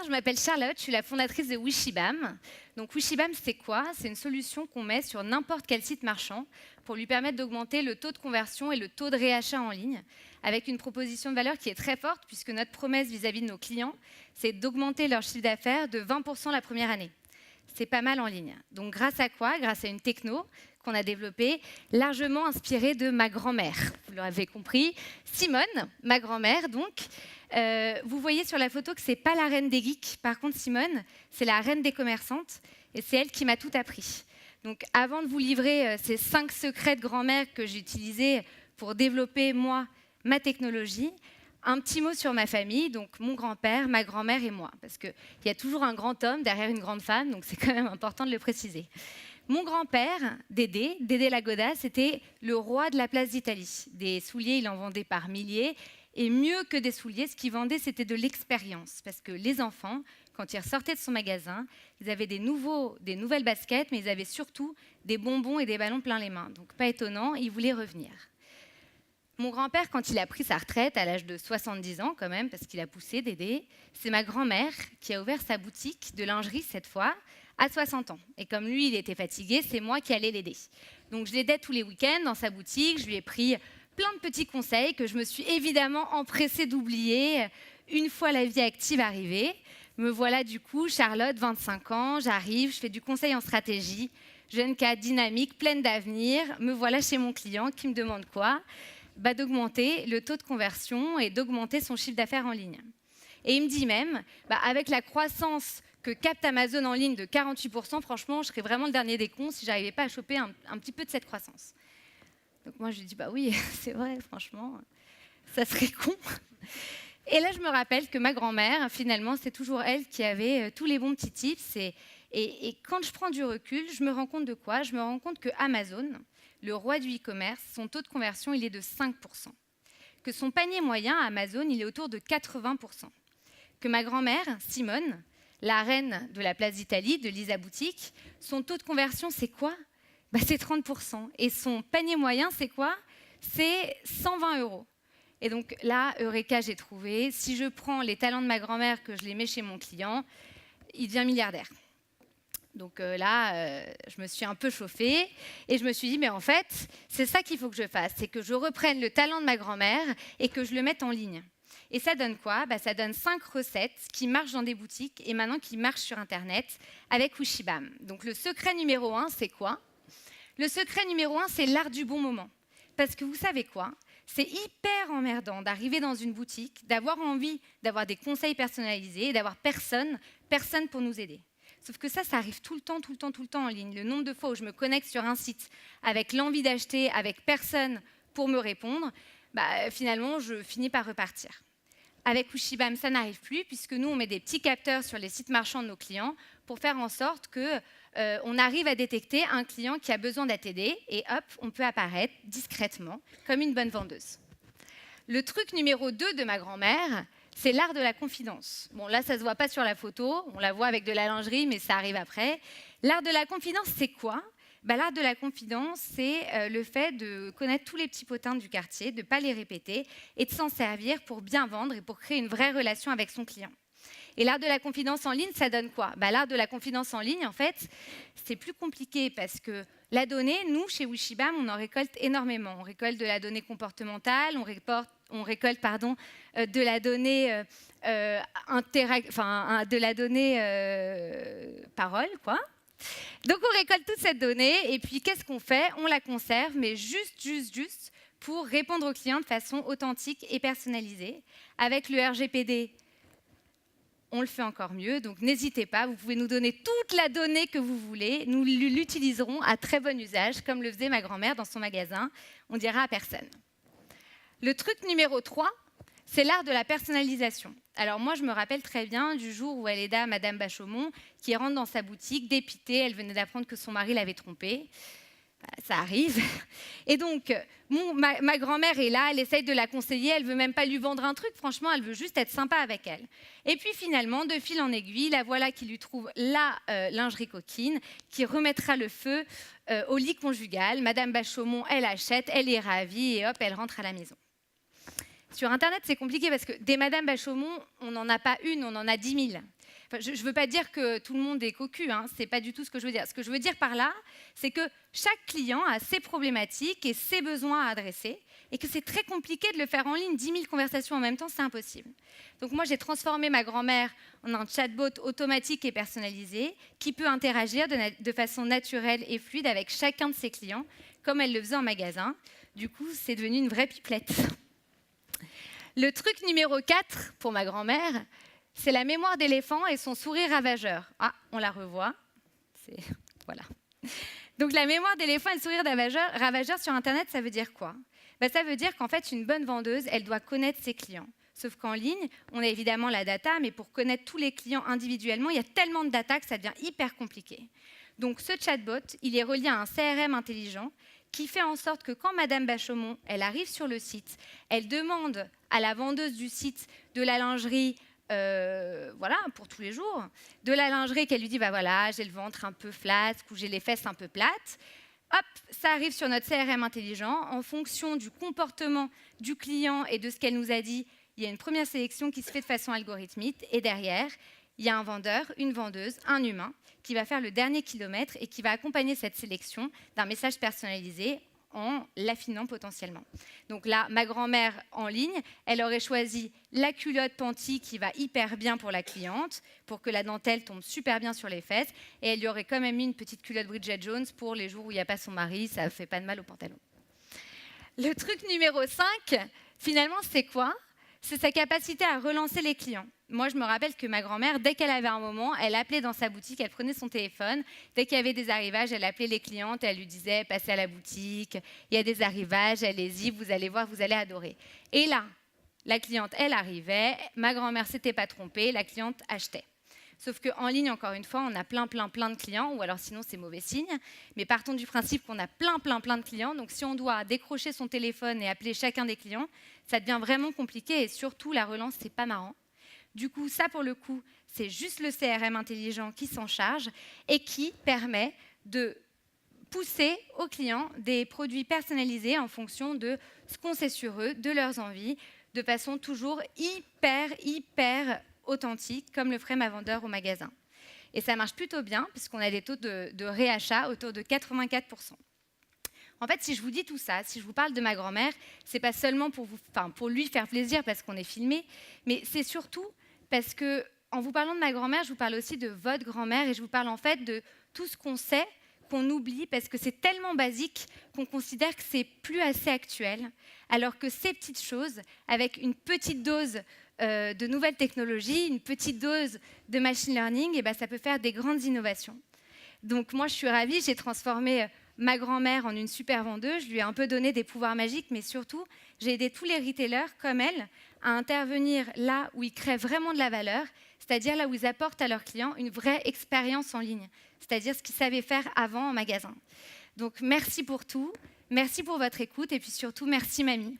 je m'appelle Charlotte, je suis la fondatrice de Wishibam. Donc Wishibam, c'est quoi? C'est une solution qu'on met sur n'importe quel site marchand pour lui permettre d'augmenter le taux de conversion et le taux de réachat en ligne, avec une proposition de valeur qui est très forte, puisque notre promesse vis-à-vis de nos clients, c'est d'augmenter leur chiffre d'affaires de 20% la première année. C'est pas mal en ligne. Donc grâce à quoi? Grâce à une techno qu'on a développée, largement inspirée de ma grand-mère. Vous l'avez compris, Simone, ma grand-mère donc. Vous voyez sur la photo que ce n'est pas la reine des geeks. Par contre, Simone, c'est la reine des commerçantes et c'est elle qui m'a tout appris. Donc avant de vous livrer ces 5 secrets de grand-mère que j'ai utilisés pour développer, moi, ma technologie, un petit mot sur ma famille, donc mon grand-père, ma grand-mère et moi. Parce qu'il y a toujours un grand homme derrière une grande femme, donc c'est quand même important de le préciser. Mon grand-père, Dédé Lagoda, c'était le roi de la place d'Italie. Des souliers, il en vendait par milliers. Et mieux que des souliers, ce qu'il vendait, c'était de l'expérience. Parce que les enfants, quand ils ressortaient de son magasin, ils avaient des nouvelles baskets, mais ils avaient surtout des bonbons et des ballons plein les mains. Donc pas étonnant, ils voulaient revenir. Mon grand-père, quand il a pris sa retraite, à l'âge de 70 ans quand même, parce qu'il a poussé Dédé, c'est ma grand-mère qui a ouvert sa boutique de lingerie cette fois, à 60 ans. Et comme lui, il était fatigué, c'est moi qui allais l'aider. Donc je l'aidais tous les week-ends dans sa boutique, je lui ai pris plein de petits conseils que je me suis évidemment empressée d'oublier une fois la vie active arrivée. Me voilà du coup, Charlotte, 25 ans, j'arrive, je fais du conseil en stratégie, jeune cadre dynamique, pleine d'avenir. Me voilà chez mon client qui me demande quoi? D'augmenter le taux de conversion et d'augmenter son chiffre d'affaires en ligne. Et il me dit même, avec la croissance que capte Amazon en ligne de 48%, franchement, je serais vraiment le dernier des cons si je n'arrivais pas à choper un petit peu de cette croissance. Donc moi, je lui dis, oui, c'est vrai, franchement, ça serait con. Et là, je me rappelle que ma grand-mère, finalement, c'est toujours elle qui avait tous les bons petits tips. Et quand je prends du recul, je me rends compte de quoi? Je me rends compte que Amazon, le roi du e-commerce, son taux de conversion, il est de 5%. Que son panier moyen à Amazon, il est autour de 80%. Que ma grand-mère, Simone, la reine de la place d'Italie, de Lisa Boutique, son taux de conversion, c'est quoi? C'est 30%. Et son panier moyen, c'est quoi? C'est 120 €. Et donc là, Eureka, j'ai trouvé. Si je prends les talents de ma grand-mère, que je les mets chez mon client, il devient milliardaire. Donc là, je me suis un peu chauffée et je me suis dit, mais en fait, c'est ça qu'il faut que je fasse. C'est que je reprenne le talent de ma grand-mère et que je le mette en ligne. Et ça donne quoi? Ça donne 5 recettes qui marchent dans des boutiques et maintenant qui marchent sur Internet avec Wishibam. Donc le secret numéro 1, c'est quoi? Le secret numéro 1, c'est l'art du bon moment. Parce que vous savez quoi? C'est hyper emmerdant d'arriver dans une boutique, d'avoir envie d'avoir des conseils personnalisés et d'avoir personne pour nous aider. Sauf que ça arrive tout le temps en ligne. Le nombre de fois où je me connecte sur un site avec l'envie d'acheter, avec personne pour me répondre, finalement, je finis par repartir. Avec Wishibam, ça n'arrive plus, puisque nous, on met des petits capteurs sur les sites marchands de nos clients pour faire en sorte qu'on arrive à détecter un client qui a besoin d'être aidé, et hop, on peut apparaître discrètement, comme une bonne vendeuse. Le truc numéro 2 de ma grand-mère, c'est l'art de la confidence. Bon, là, ça ne se voit pas sur la photo, on la voit avec de la lingerie, mais ça arrive après. L'art de la confidence, c'est quoi? L'art de la confidence, c'est le fait de connaître tous les petits potins du quartier, de ne pas les répéter et de s'en servir pour bien vendre et pour créer une vraie relation avec son client. Et l'art de la confidence en ligne, ça donne quoi? L'art de la confidence en ligne, en fait, c'est plus compliqué parce que la donnée, nous, chez Wishibam, on en récolte énormément. On récolte de la donnée comportementale, on récolte de la donnée, parole, quoi. Donc, on récolte toute cette donnée et puis qu'est-ce qu'on fait? On la conserve, mais juste pour répondre aux clients de façon authentique et personnalisée. Avec le RGPD, on le fait encore mieux, donc n'hésitez pas, vous pouvez nous donner toute la donnée que vous voulez, nous l'utiliserons à très bon usage, comme le faisait ma grand-mère dans son magasin, on dira à personne. Le truc numéro 3, c'est l'art de la personnalisation. Alors moi, je me rappelle très bien du jour où elle aida Madame Bachaumont, qui rentre dans sa boutique, dépitée, elle venait d'apprendre que son mari l'avait trompée. Ça arrive. Et donc, ma grand-mère est là, elle essaye de la conseiller, elle ne veut même pas lui vendre un truc, franchement, elle veut juste être sympa avec elle. Et puis finalement, de fil en aiguille, la voilà qui lui trouve la lingerie coquine, qui remettra le feu au lit conjugal. Madame Bachaumont, elle achète, elle est ravie et hop, elle rentre à la maison. Sur Internet, c'est compliqué parce que des Madame Bachaumont, on n'en a pas une, on en a 10 000. Enfin, je ne veux pas dire que tout le monde est cocu, hein, ce n'est pas du tout ce que je veux dire. Ce que je veux dire par là, c'est que chaque client a ses problématiques et ses besoins à adresser, et que c'est très compliqué de le faire en ligne. 10 000 conversations en même temps, c'est impossible. Donc moi, j'ai transformé ma grand-mère en un chatbot automatique et personnalisé qui peut interagir de façon naturelle et fluide avec chacun de ses clients, comme elle le faisait en magasin. Du coup, c'est devenu une vraie pipelette. Le truc numéro 4 pour ma grand-mère, c'est la mémoire d'éléphant et son sourire ravageur. Ah, on la revoit. Voilà. Donc la mémoire d'éléphant et le sourire ravageur sur Internet, ça veut dire quoi? Ça veut dire qu'en fait, une bonne vendeuse, elle doit connaître ses clients. Sauf qu'en ligne, on a évidemment la data, mais pour connaître tous les clients individuellement, il y a tellement de data que ça devient hyper compliqué. Donc ce chatbot, il est relié à un CRM intelligent qui fait en sorte que quand Madame Bachaumont, elle arrive sur le site, elle demande à la vendeuse du site de la lingerie, voilà, pour tous les jours, de la lingerie qu'elle lui dit, bah voilà, j'ai le ventre un peu flasque ou j'ai les fesses un peu plates. Hop, ça arrive sur notre CRM intelligent. En fonction du comportement du client et de ce qu'elle nous a dit, il y a une première sélection qui se fait de façon algorithmique. Et derrière, il y a un vendeur, une vendeuse, un humain qui va faire le dernier kilomètre et qui va accompagner cette sélection d'un message personnalisé en l'affinant potentiellement. Donc là, ma grand-mère en ligne, elle aurait choisi la culotte Panty qui va hyper bien pour la cliente, pour que la dentelle tombe super bien sur les fesses, et elle lui aurait quand même mis une petite culotte Bridget Jones pour les jours où il n'y a pas son mari, ça ne fait pas de mal au pantalon. Le truc numéro 5, finalement, c'est quoi? C'est sa capacité à relancer les clients. Moi, je me rappelle que ma grand-mère, dès qu'elle avait un moment, elle appelait dans sa boutique, elle prenait son téléphone. Dès qu'il y avait des arrivages, elle appelait les clientes, elle lui disait « Passez à la boutique, il y a des arrivages, allez-y, vous allez voir, vous allez adorer. » Et là, la cliente, elle arrivait, ma grand-mère ne s'était pas trompée, la cliente achetait. Sauf qu'en ligne, encore une fois, on a plein de clients, ou alors sinon, c'est mauvais signe. Mais partons du principe qu'on a plein de clients. Donc, si on doit décrocher son téléphone et appeler chacun des clients, ça devient vraiment compliqué. Et surtout, la relance, c'est pas marrant. Du coup, ça, pour le coup, c'est juste le CRM intelligent qui s'en charge et qui permet de pousser aux clients des produits personnalisés en fonction de ce qu'on sait sur eux, de leurs envies, de façon toujours hyper authentique, comme le ferait ma vendeur au magasin. Et ça marche plutôt bien, puisqu'on a des taux de réachat autour de 84%. En fait, si je vous dis tout ça, si je vous parle de ma grand-mère, c'est pas seulement pour lui faire plaisir parce qu'on est filmé, mais c'est surtout parce que, en vous parlant de ma grand-mère, je vous parle aussi de votre grand-mère et je vous parle en fait de tout ce qu'on sait, qu'on oublie parce que c'est tellement basique qu'on considère que c'est plus assez actuel, alors que ces petites choses, avec une petite dose de nouvelles technologies, une petite dose de machine learning, et ça peut faire des grandes innovations. Donc moi, je suis ravie, j'ai transformé ma grand-mère en une super vendeuse, je lui ai un peu donné des pouvoirs magiques, mais surtout, j'ai aidé tous les retailers, comme elle, à intervenir là où ils créent vraiment de la valeur, c'est-à-dire là où ils apportent à leurs clients une vraie expérience en ligne, c'est-à-dire ce qu'ils savaient faire avant en magasin. Donc merci pour tout, merci pour votre écoute, et puis surtout, merci mamie.